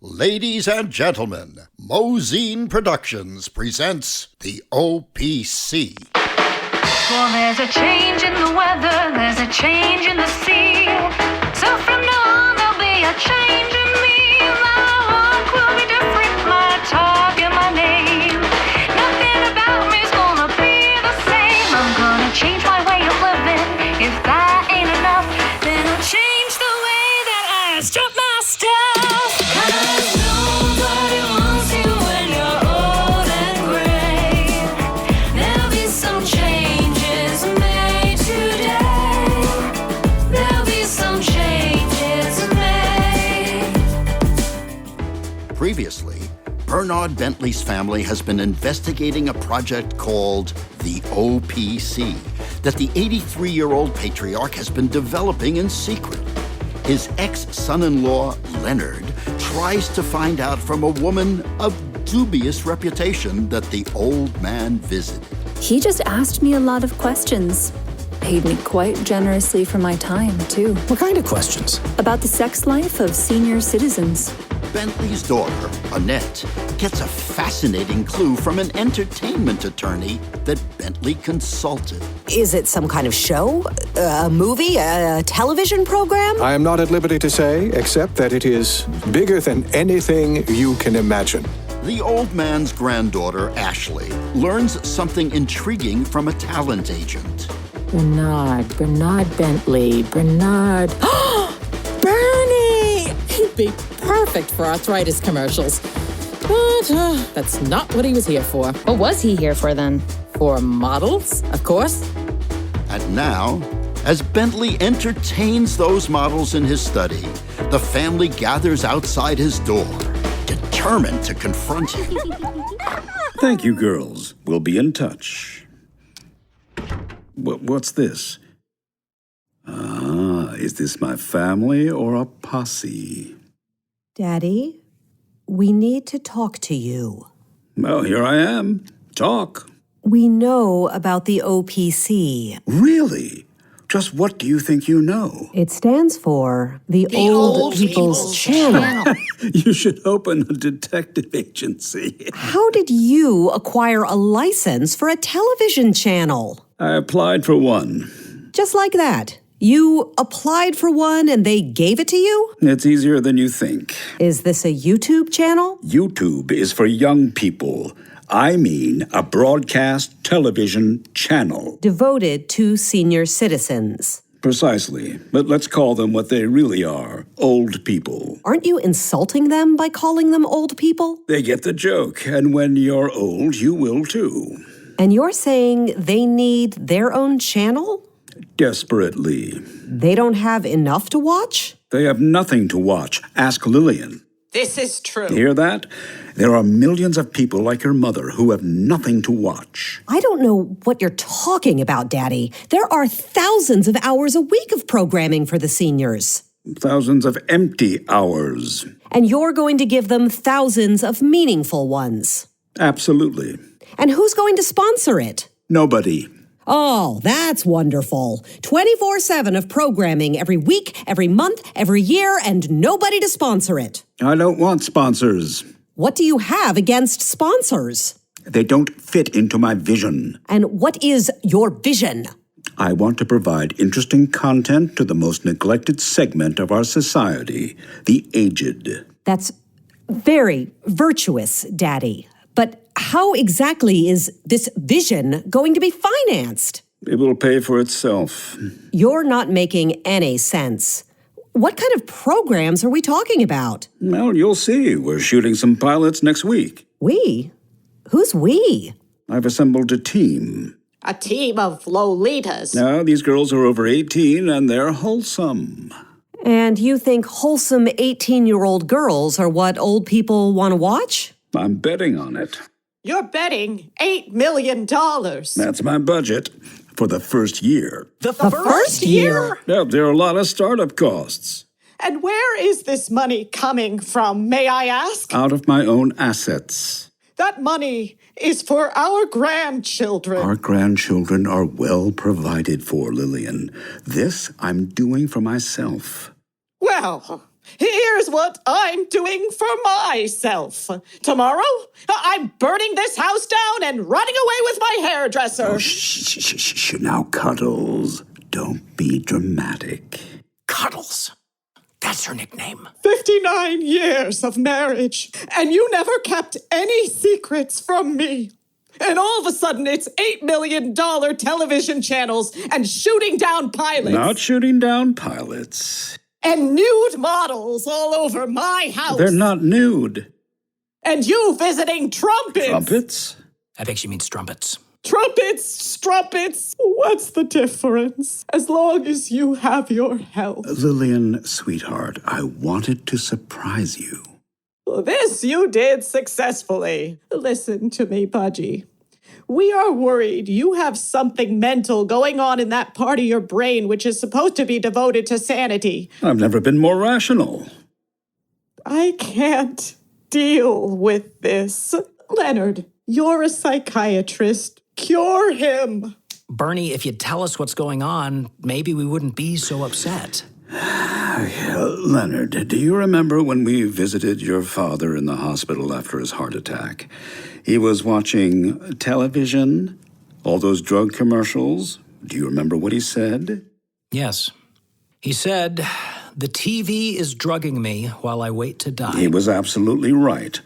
Ladies and gentlemen, Mosine Productions presents the OPC. Well, there's a change in the weather, there's a change in the sea. So from now on, there'll be a change in me. My walk will be different, my talk and my name. Nothing about me's gonna be the same. I'm gonna change my way of living. If that ain't enough, then I'll change the way that I strut my stuff. 'Cause nobody wants you when you're old and gray. There'll be some changes made today. There'll be some changes made. Previously, Bernard Bentlee's family has been investigating a project called the OPC that the 83-year-old patriarch has been developing in secret. His ex-son-in-law, Leonard, tries to find out from a woman of dubious reputation that the old man visited. He just asked me a lot of questions. Paid me quite generously for my time, too. What kind of questions? About the sex life of senior citizens. Bentlee's daughter, Annette, gets a fascinating clue from an entertainment attorney that Bentlee consulted. Is it some kind of show? A movie? A television program? I am not at liberty to say, except that it is bigger than anything you can imagine. The old man's granddaughter, Ashley, learns something intriguing from a talent agent. Bernard Bentlee, Bernard. Bernie! He'd be perfect for arthritis commercials. But that's not what he was here for. What was he here for then? For models, of course. And now, as Bentlee entertains those models in his study, the family gathers outside his door, determined to confront him. Thank you, girls. We'll be in touch. What's this? Is this my family or a posse? Daddy, we need to talk to you. Well, here I am. Talk. We know about the OPC. Really? Just what do you think you know? It stands for the Old People's Channel. You should open a detective agency. How did you acquire a license for a television channel? I applied for one. Just like that. You applied for one and they gave it to you? It's easier than you think. Is this a YouTube channel? YouTube is for young people. I mean a broadcast television channel. Devoted to senior citizens. Precisely. But let's call them what they really are, old people. Aren't you insulting them by calling them old people? They get the joke, and when you're old, you will too. And you're saying they need their own channel? Desperately. They don't have enough to watch? They have nothing to watch. Ask Lillian. This is true. Hear that? There are millions of people like your mother who have nothing to watch. I don't know what you're talking about, Daddy. There are thousands of hours a week of programming for the seniors. Thousands of empty hours. And you're going to give them thousands of meaningful ones. Absolutely. And who's going to sponsor it? Nobody. Oh, that's wonderful. 24/7 of programming every week, every month, every year, and nobody to sponsor it. I don't want sponsors. What do you have against sponsors? They don't fit into my vision. And what is your vision? I want to provide interesting content to the most neglected segment of our society, the aged. That's very virtuous, Daddy. But how exactly is this vision going to be financed? It will pay for itself. You're not making any sense. What kind of programs are we talking about? Well, you'll see. We're shooting some pilots next week. We? Who's we? I've assembled a team. A team of Lolitas. Now, these girls are over 18 and they're wholesome. And you think wholesome 18-year-old girls are what old people want to watch? I'm betting on it. You're betting $8 million. That's my budget for the first year. The first year? Yeah, there are a lot of startup costs. And where is this money coming from, may I ask? Out of my own assets. That money is for our grandchildren. Our grandchildren are well provided for, Lillian. This I'm doing for myself. Well, Here's what I'm doing for myself. Tomorrow, I'm burning this house down and running away with my hairdresser. Oh, shh. Now, Cuddles, don't be dramatic. Cuddles. That's her nickname. 59 years of marriage, and you never kept any secrets from me. And all of a sudden, it's $8 million television channels and shooting down pilots. Not shooting down pilots. And nude models all over my house. They're not nude. And you visiting trumpets. Trumpets? I think she means strumpets. Strumpets. What's the difference? As long as you have your health. Lillian, sweetheart, I wanted to surprise you. This you did successfully. Listen to me, Pudgy. We are worried you have something mental going on in that part of your brain which is supposed to be devoted to sanity. I've never been more rational. I can't deal with this. Leonard, you're a psychiatrist. Cure him. Bernie, if you'd tell us what's going on, maybe we wouldn't be so upset. Leonard, do you remember when we visited your father in the hospital after his heart attack? He was watching television, all those drug commercials. Do you remember what he said? Yes. He said, "The TV is drugging me while I wait to die." He was absolutely right.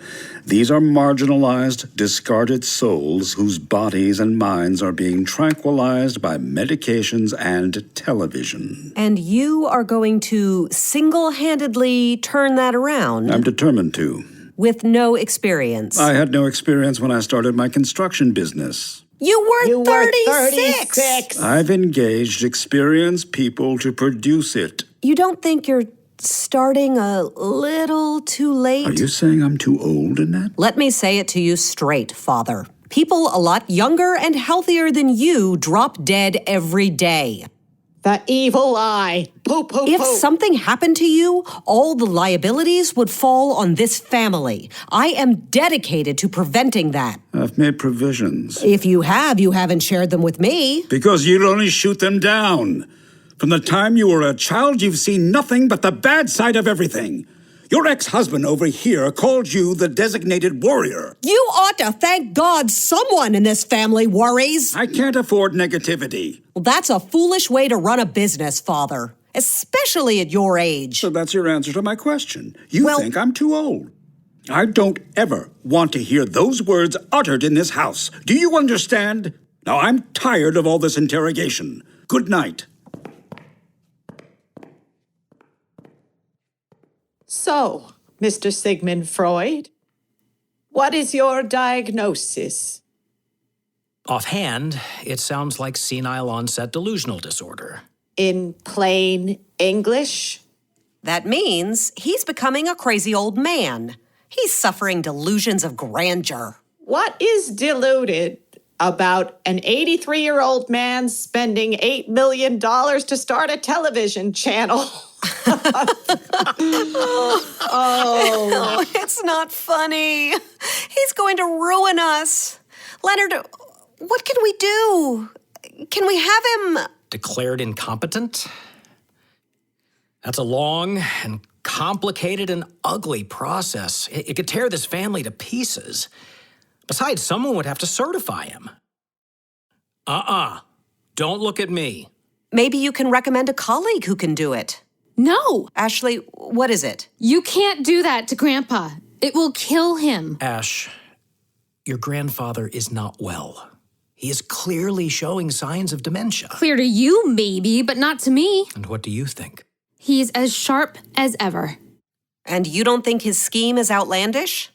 These are marginalized, discarded souls whose bodies and minds are being tranquilized by medications and television. And you are going to single-handedly turn that around? I'm determined to. With no experience? I had no experience when I started my construction business. You were 36! 36. I've engaged experienced people to produce it. You don't think you're starting a little too late? Are you saying I'm too old, Annette? Let me say it to you straight, Father. People a lot younger and healthier than you drop dead every day. The evil eye. If something happened to you, all the liabilities would fall on this family. I am dedicated to preventing that. I've made provisions. If you have, you haven't shared them with me. Because you'd only shoot them down. From the time you were a child, you've seen nothing but the bad side of everything. Your ex-husband over here called you the designated warrior. You ought to thank God someone in this family worries. I can't afford negativity. Well, that's a foolish way to run a business, Father, especially at your age. So that's your answer to my question. You think I'm too old. I don't ever want to hear those words uttered in this house. Do you understand? Now, I'm tired of all this interrogation. Good night. So, Mr. Sigmund Freud, what is your diagnosis? Offhand, it sounds like senile onset delusional disorder. In plain English? That means he's becoming a crazy old man. He's suffering delusions of grandeur. What is deluded about an 83-year-old man spending $8 million to start a television channel? Oh, it's not funny. He's going to ruin us. Leonard, what can we do? Can we have him... Declared incompetent? That's a long and complicated and ugly process. It could tear this family to pieces. Besides, someone would have to certify him. Don't look at me. Maybe you can recommend a colleague who can do it. No! Ashley, what is it? You can't do that to Grandpa. It will kill him. Ash, your grandfather is not well. He is clearly showing signs of dementia. Clear to you, maybe, but not to me. And what do you think? He's as sharp as ever. And you don't think his scheme is outlandish?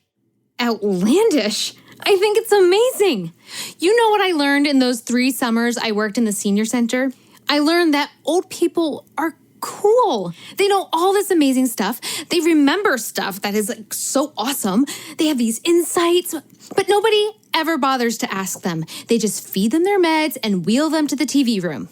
Outlandish? I think it's amazing. You know what I learned in those 3 summers I worked in the senior center? I learned that old people are cool. They know all this amazing stuff. They remember stuff that is like so awesome. They have these insights, but nobody ever bothers to ask them. They just feed them their meds and wheel them to the TV room.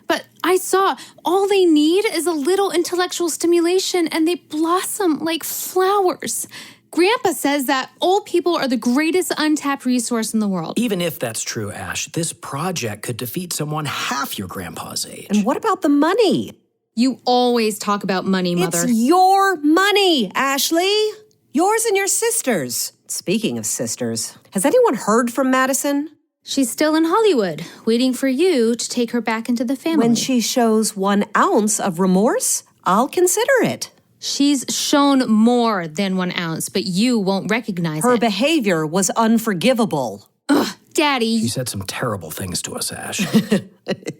But I saw all they need is a little intellectual stimulation and they blossom like flowers. Grandpa says that old people are the greatest untapped resource in the world. Even if that's true, Ash, this project could defeat someone half your grandpa's age. And what about the money? You always talk about money, Mother. It's your money, Ashley. Yours and your sister's. Speaking of sisters, has anyone heard from Madison? She's still in Hollywood, waiting for you to take her back into the family. When she shows 1 ounce of remorse, I'll consider it. She's shown more than 1 ounce, but you won't recognize Her it. behavior was unforgivable. Ugh, Daddy. She said some terrible things to us, Ash.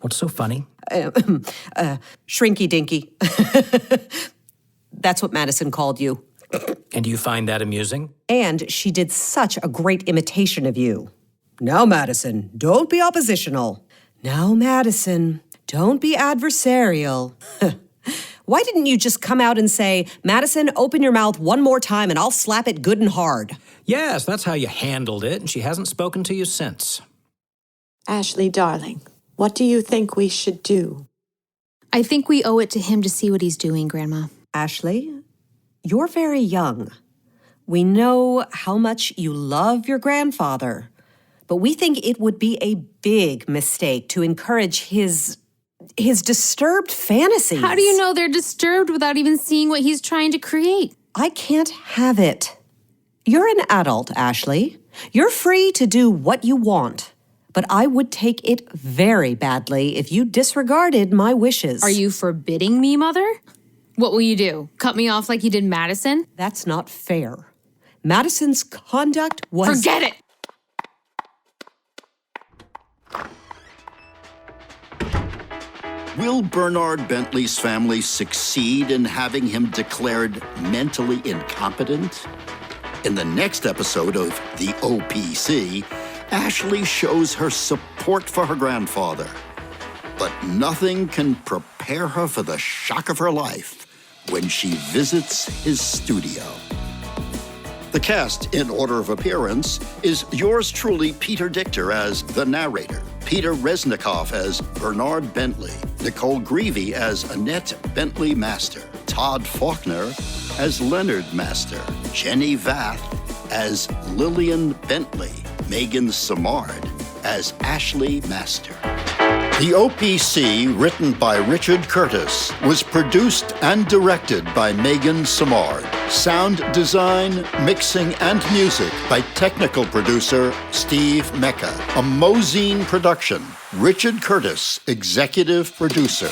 What's so funny? Shrinky dinky. That's what Madison called you. And do you find that amusing? And she did such a great imitation of you. Now, Madison, don't be oppositional. Now, Madison, don't be adversarial. Why didn't you just come out and say, Madison, open your mouth one more time and I'll slap it good and hard? Yes, that's how you handled it, and she hasn't spoken to you since. Ashley, darling, what do you think we should do? I think we owe it to him to see what he's doing, Grandma. Ashley, you're very young. We know how much you love your grandfather, but we think it would be a big mistake to encourage his disturbed fantasies. How do you know they're disturbed without even seeing what he's trying to create? I can't have it. You're an adult, Ashley. You're free to do what you want, but I would take it very badly if you disregarded my wishes. Are you forbidding me, Mother? What will you do? Cut me off like you did Madison? That's not fair. Madison's conduct was— Forget it! Will Bernard Bentlee's family succeed in having him declared mentally incompetent? In the next episode of the OPC, Ashley shows her support for her grandfather, but nothing can prepare her for the shock of her life when she visits his studio. The cast, in order of appearance, is yours truly, Peter Dichter as the narrator, Peter Resnikoff as Bernard Bentlee, Nicole Greavy as Annette Bentlee Master, Todd Faulkner as Leonard Master, Jenny Vath as Lillian Bentlee, Megan Samard as Ashley Master. The OPC, written by Richard Curtis, was produced and directed by Megan Samard. Sound design, mixing, and music by technical producer Steve Mecca. A Mosine production. Richard Curtis, executive producer.